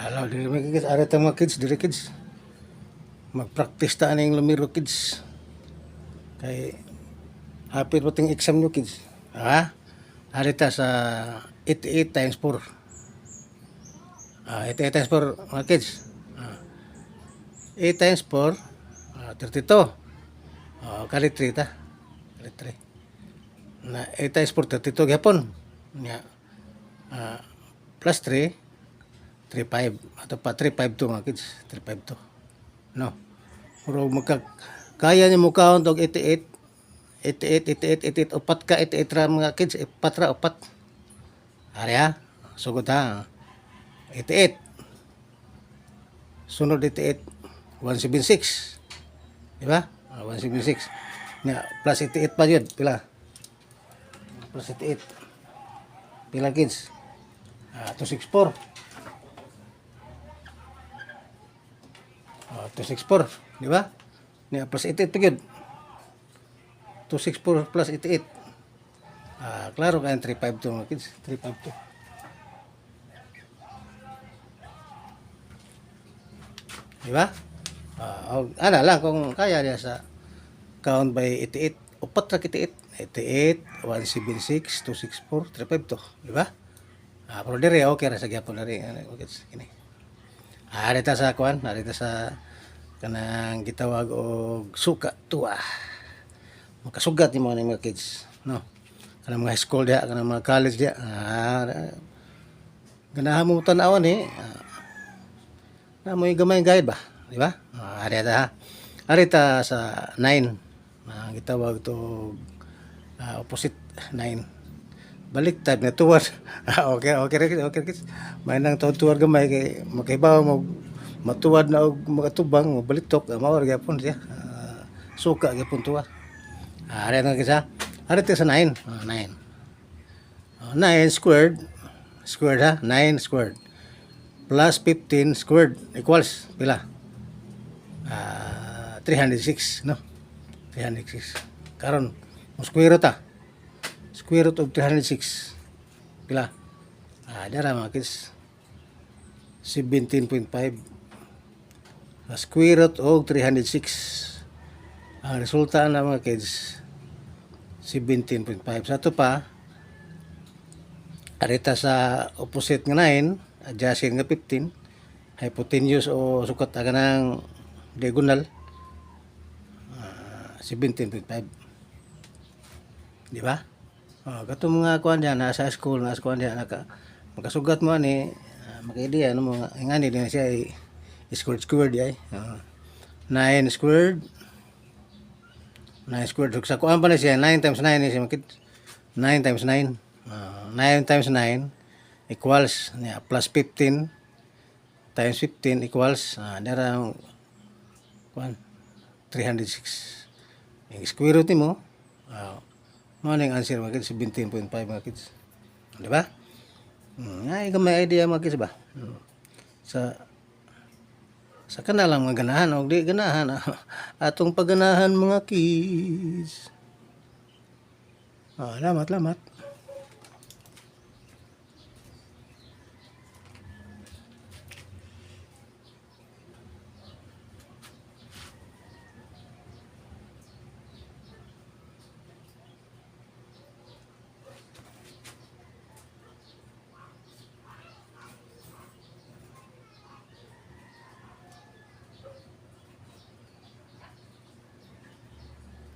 Alaw, dili mga kids. Arita mga kids, dili kids. Mag-practice ta aning lumiro kids. Kay hapit mo ting exam nyo kids. Ha? Arita sa 88 times 4. 88 times 4 mga kids. 8 times 4, 32. Kali 3 ta. Kali 3. Na 8 times 4, 32 gyapon. Nya. Plus 3, 3.5. Ato pa 3.52 mga kids. 3.52. No. Pero kaya niyo mo count og 88. 88, 88, 88, upat ka 88 ra mga kids. Upat ra, upat. Ari ha. Sugod ha. 88. Sunod 88. 176. Diba? 176. Nya, plus 88 pa yun. Pila? Plus 88. Pila kids? 264. 264. Diba? Nya, plus 88 pa yun. 264 plus 88. Klaro kayang 352 mga kids. 352. Diba? Ana lang kung kaya niya sa count by 88. Upat ra 88. 88, 176, 264, 352. Diba? Pero diri okay ra sa gyapon diri. Okay, kini. Arita sa kuan, arita sa kanang gitawag og suka tuwa. Makasugat ni mga kids, no? Kanang mga high school dia, kanang mga college dia. Ganahan mo tan-awan na mo gamay guide ba, di ba? Arita ha. Arita sa 9. Gitawag to opposite 9. Baliktad na tuwad. Okay kids. May nang tuwad gamay kay makaibaw mo matuwad na og magatubang balitok mao gyapon siya. Suka gyapon tuwa. Arita kisa. Arita sa 9. 9 squared. Squared ha. 9 squared. Plus 15 squared equals pila? 306, no? 306. Karon, mo square root ta. Square root of 306. Pila? Dara mga kids. 17.5. Square root of 306. Ang resulta na mga kids 17.5. Sa ito pa, arita sa opposite nga 9, adjacent nga 15, hypotenuse o sukat aga ng diagonal, 17.5. Di ba? Kato mga kuan diyan nasa school, nasa kuan diyan makasugat mo ani, maka-idea no mga ngani din siya squared ay. 9 squared. 9 squared sa kuan pa na siya 9 times 9 is makit 9 times 9. 9 times 9 equals plus 15 times 15 equals dara kuan 306. Yung square root mo mo ning answer mga kids 17.5 mga kids. Di ba? Ay may idea mga kids ba? Sa kanalang mga ganahan o di ganahan atong pagganahan mga kids. Lamat